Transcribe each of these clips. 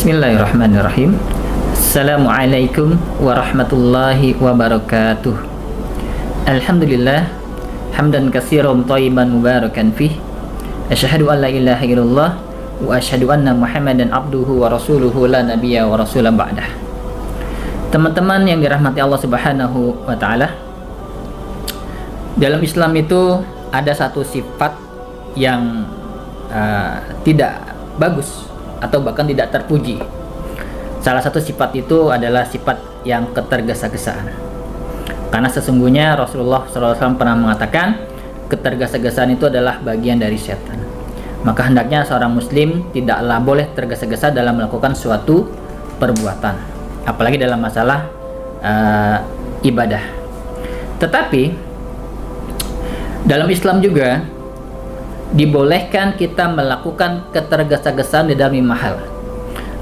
Bismillahirrahmanirrahim. Assalamualaikum warahmatullahi wabarakatuh. Alhamdulillah hamdan katsiran thayyiban mubarakan fih. Asyhadu an la ilaha illallah wa asyhadu anna Muhammadan abduhu wa rasuluhu la nabiyya wa rasulan ba'dah. Teman-teman yang dirahmati Allah Subhanahu wa taala, dalam Islam itu ada satu sifat yang tidak bagus atau bahkan tidak terpuji. Salah satu sifat itu adalah sifat yang ketergesa-gesaan. Karena sesungguhnya Rasulullah SAW pernah mengatakan ketergesa-gesaan itu adalah bagian dari setan. Maka hendaknya seorang muslim tidaklah boleh tergesa-gesa dalam melakukan suatu perbuatan, apalagi dalam masalah ibadah. Tetapi dalam Islam juga dibolehkan kita melakukan ketergesa-gesaan di dalam 5 hal.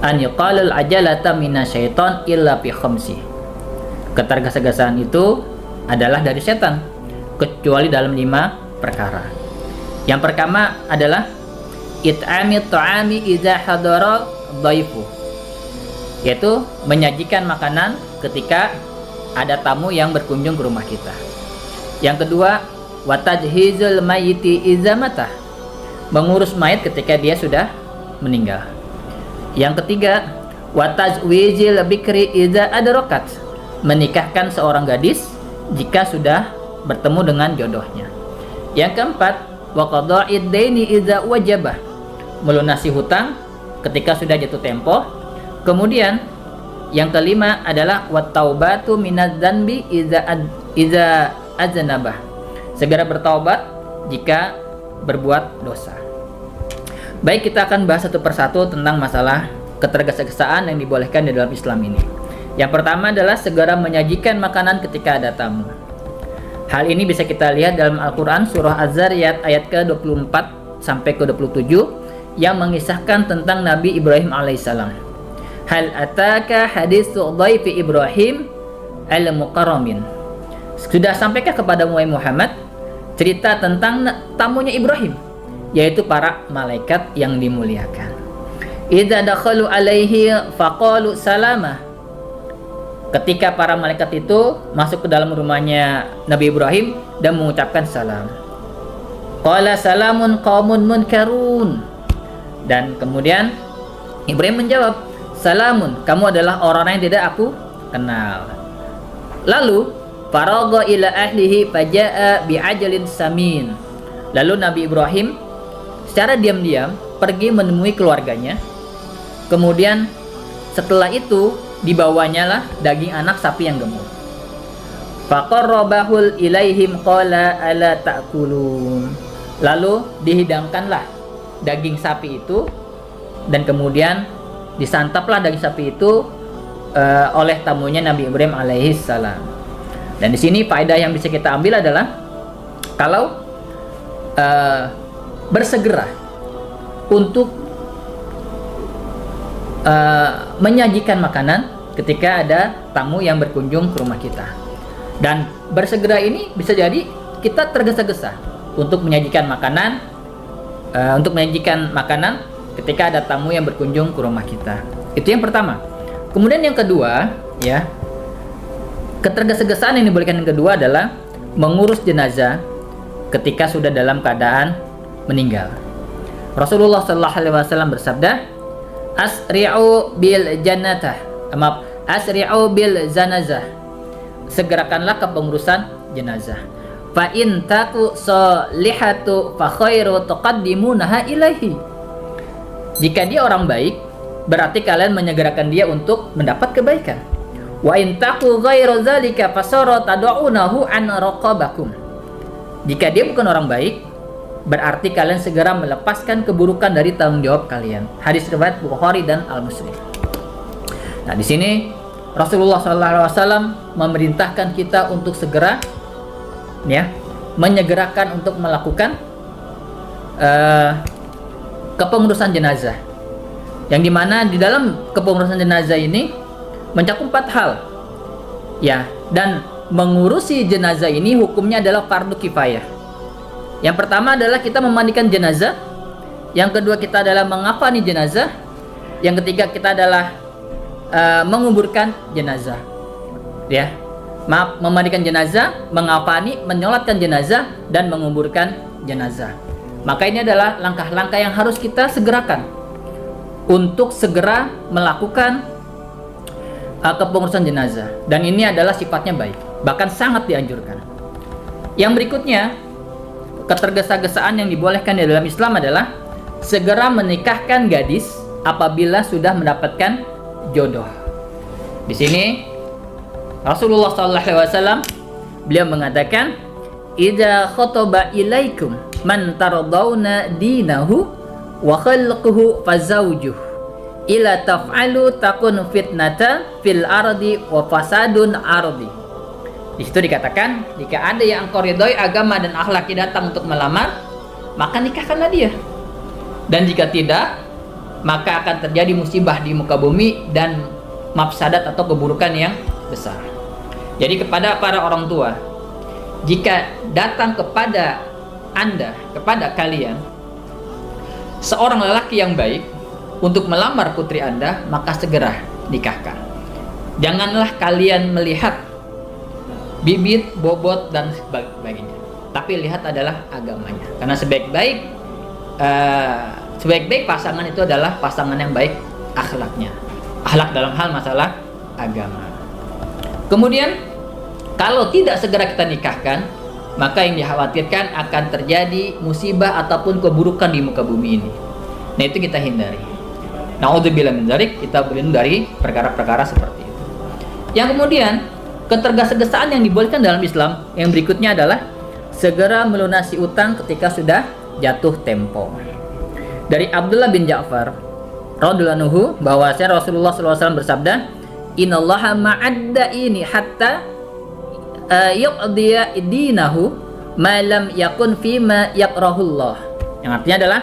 An yuqalul ajalata minasyaiton illa fi khamsi. Ketergesa-gesaan itu adalah dari setan kecuali dalam 5 perkara. Yang pertama adalah it'amit ta'ami idza hadara dhaifu, yaitu menyajikan makanan ketika ada tamu yang berkunjung ke rumah kita. Yang kedua, wa tajhizul mayyiti idza mata, mengurus mayat ketika dia sudah meninggal. Yang ketiga, wa tazwijil bikri idza adrakat, menikahkan seorang gadis jika sudah bertemu dengan jodohnya. Yang keempat, wa qada'id daini idza wajabah, melunasi hutang ketika sudah jatuh tempo. Kemudian yang kelima adalah wa taubatu minadz dzanbi idza aznabah, segera bertaubat jika berbuat dosa. Baik, kita akan bahas satu persatu tentang masalah ketergesa-gesaan yang dibolehkan di dalam Islam ini. Yang pertama adalah segera menyajikan makanan ketika ada tamu. Hal ini bisa kita lihat dalam Al-Quran surah Az-Zariyat ayat ke-24 sampai ke-27 yang mengisahkan tentang Nabi Ibrahim alaihissalam. Hal ataka haditsu dhaifi Ibrahim al-mukarramin. Sudah sampaikah kepada Muhammad cerita tentang tamunya Ibrahim, yaitu para malaikat yang dimuliakan. Idza dakhalu alaihi faqalu salama. Ketika para malaikat itu masuk ke dalam rumahnya Nabi Ibrahim dan mengucapkan salam. Qala salamun qaumun munkarun. Dan kemudian Ibrahim menjawab, salamun, kamu adalah orang yang tidak aku kenal. Lalu faragha ila ahlihi faja'a bi'ajalin samin. Lalu Nabi Ibrahim secara diam-diam pergi menemui keluarganya. Kemudian setelah itu dibawanya lah daging anak sapi yang gemuk. Faqarrabahul ilaihim qala ala ta'kulun. Lalu dihidangkanlah daging sapi itu dan kemudian disantaplah daging sapi itu oleh tamunya Nabi Ibrahim alaihissalam. Dan di sini faedah yang bisa kita ambil adalah kalau bersegera untuk menyajikan makanan ketika ada tamu yang berkunjung ke rumah kita. Dan bersegera ini bisa jadi kita tergesa-gesa untuk menyajikan makanan ketika ada tamu yang berkunjung ke rumah kita. Itu yang pertama. Kemudian yang kedua, ya, ketergesa-gesaan yang dibolehkan yang kedua adalah mengurus jenazah ketika sudah dalam keadaan meninggal. Rasulullah SAW bersabda, asri'u bil zanazah, segerakanlah kepengurusan jenazah. Fa in taku solihatu fa khairu tuqaddimunaha ilaihi. Jika dia orang baik, berarti kalian menyegerakan dia untuk mendapat kebaikan. Wa in taku ghairu dzalika fasara tad'unahu an raqabakum. Jika dia bukan orang baik, berarti kalian segera melepaskan keburukan dari tanggung jawab kalian. Hadis riwayat Bukhari dan Al-Muslim. Nah, di sini Rasulullah SAW memerintahkan kita untuk segera, ya, menyegerakan untuk melakukan kepengurusan jenazah. Yang dimana di dalam kepengurusan jenazah ini mencakup 4 hal, ya, dan mengurusi jenazah ini hukumnya adalah fardu kifayah. Yang pertama adalah kita memandikan jenazah, yang kedua kita adalah mengafani jenazah, Yang ketiga kita adalah menguburkan jenazah, ya. Maaf, memandikan jenazah, mengafani, menyolatkan jenazah, dan menguburkan jenazah. Maka ini adalah langkah-langkah yang harus kita segerakan untuk segera melakukan kepengurusan jenazah. Dan ini adalah sifatnya baik, bahkan sangat dianjurkan. Yang berikutnya, ketergesa-gesaan yang dibolehkan di dalam Islam adalah segera menikahkan gadis apabila sudah mendapatkan jodoh. Di sini Rasulullah SAW beliau mengatakan, "Idza khotaba ilaikum man tardawna dinahu wa khalquhu fazawjuh ila taf'alu takun fitnata fil ardi wa fasadun ardi." Di situ dikatakan, jika ada yang engkau ridhoi agama dan akhlaknya datang untuk melamar, maka nikahkanlah dia. Dan jika tidak, maka akan terjadi musibah di muka bumi dan mafsadat atau keburukan yang besar. Jadi kepada para orang tua, jika datang kepada Anda, kepada kalian seorang lelaki yang baik untuk melamar putri Anda, maka segera nikahkan. Janganlah kalian melihat bibit, bobot, dan sebagainya, tapi lihat adalah agamanya. Karena sebaik-baik pasangan itu adalah pasangan yang baik akhlaknya. Akhlak dalam hal masalah agama. Kemudian kalau tidak segera kita nikahkan, maka yang dikhawatirkan akan terjadi musibah ataupun keburukan di muka bumi ini. Nah, itu kita hindari. Na'udzubillah min dzalik, kita berlindung dari perkara-perkara seperti itu. Yang kemudian, ketergesa-gesaan yang dibolehkan dalam Islam yang berikutnya adalah segera melunasi utang ketika sudah jatuh tempo. Dari Abdullah bin Ja'far radhiyallahu anhu bahwasanya Rasulullah SAW bersabda, "Innallaha ma'adda ini hatta yuqdiya dinahu ma lam yakun fima yakrahullah." Yang artinya adalah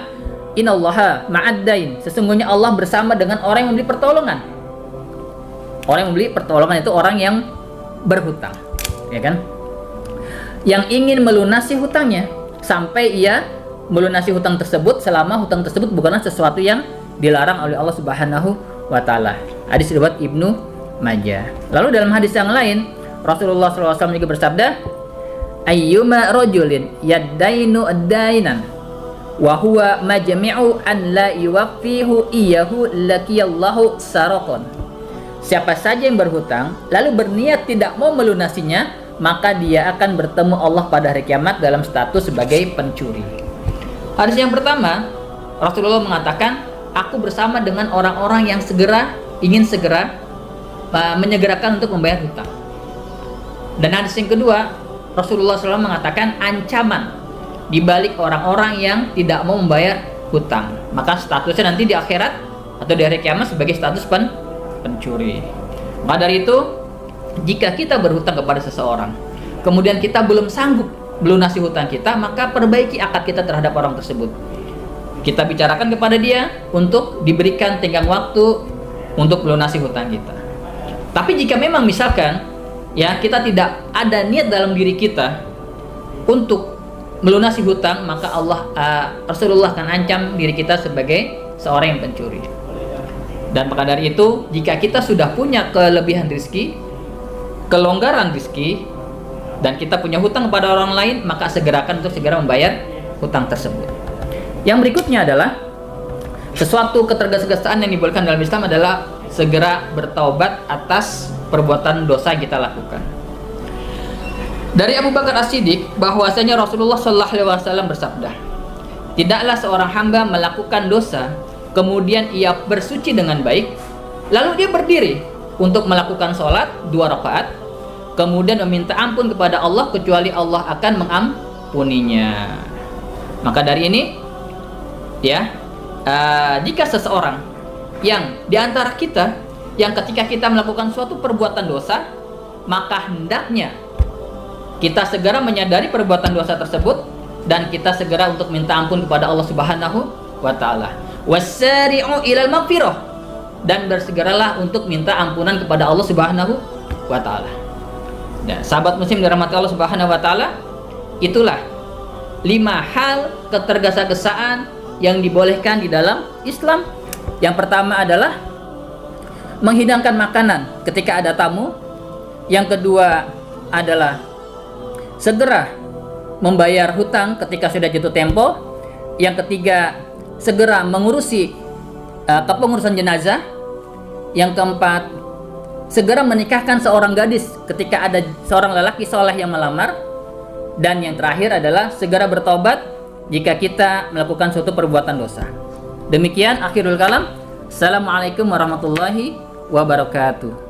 innallaha ma'addain, sesungguhnya Allah bersama dengan orang yang memberi pertolongan. Orang yang memberi pertolongan itu orang yang berhutang, ya kan? Yang ingin melunasi hutangnya sampai ia melunasi hutang tersebut selama hutang tersebut bukanlah sesuatu yang dilarang oleh Allah Subhanahu wa taala. Hadis riwayat Ibnu Majah. Lalu dalam hadis yang lain Rasulullah SAW juga bersabda, "Ayyuma rajulin yaddainu ad-dainan wa huwa majmi'u an la yuwaffihu iyyahu laqiyallahu saraqan." Siapa saja yang berhutang lalu berniat tidak mau melunasinya, maka dia akan bertemu Allah pada hari kiamat dalam status sebagai pencuri. Hadis yang pertama, Rasulullah mengatakan, "Aku bersama dengan orang-orang yang ingin segera menyegerakan untuk membayar hutang." Dan hadis yang kedua, Rasulullah SAW mengatakan ancaman di balik orang-orang yang tidak mau membayar hutang, maka statusnya nanti di akhirat atau di hari kiamat sebagai status pencuri. Maka dari itu, jika kita berhutang kepada seseorang, kemudian kita belum sanggup melunasi hutang kita, maka perbaiki akad kita terhadap orang tersebut. Kita bicarakan kepada dia untuk diberikan tenggang waktu untuk melunasi hutang kita. Tapi jika memang misalkan ya kita tidak ada niat dalam diri kita untuk melunasi hutang, maka Rasulullah akan ancam diri kita sebagai seorang yang pencuri. Dan maka dari itu, jika kita sudah punya kelebihan rezeki, kelonggaran rezeki, dan kita punya hutang kepada orang lain, maka segerakan untuk segera membayar hutang tersebut. Yang berikutnya adalah sesuatu ketergesa-gesaan yang dibolehkan dalam Islam adalah segera bertaubat atas perbuatan dosa yang kita lakukan. Dari Abu Bakar As-Siddiq bahwasanya Rasulullah SAW bersabda, "Tidaklah seorang hamba melakukan dosa, kemudian ia bersuci dengan baik, lalu dia berdiri untuk melakukan sholat 2 rakaat, kemudian meminta ampun kepada Allah kecuali Allah akan mengampuninya." Maka dari ini, ya, jika seseorang yang diantara kita yang ketika kita melakukan suatu perbuatan dosa, maka hendaknya kita segera menyadari perbuatan dosa tersebut dan kita segera untuk minta ampun kepada Allah Subhanahu wa taala. Wasari'u ilal maghfirah, dan bersegeralah untuk minta ampunan kepada Allah Subhanahu wa taala. Dan sahabat muslim dirahmati Allah Subhanahu wa taala, itulah 5 hal ketergesa-gesaan yang dibolehkan di dalam Islam. Yang pertama adalah menghidangkan makanan ketika ada tamu. Yang kedua adalah segera membayar hutang ketika sudah jatuh tempo. Yang ketiga, segera mengurusi kepengurusan jenazah. Yang keempat, segera menikahkan seorang gadis ketika ada seorang lelaki soleh yang melamar. Dan yang terakhir adalah segera bertobat jika kita melakukan suatu perbuatan dosa. Demikian akhirul kalam. Assalamualaikum warahmatullahi wabarakatuh.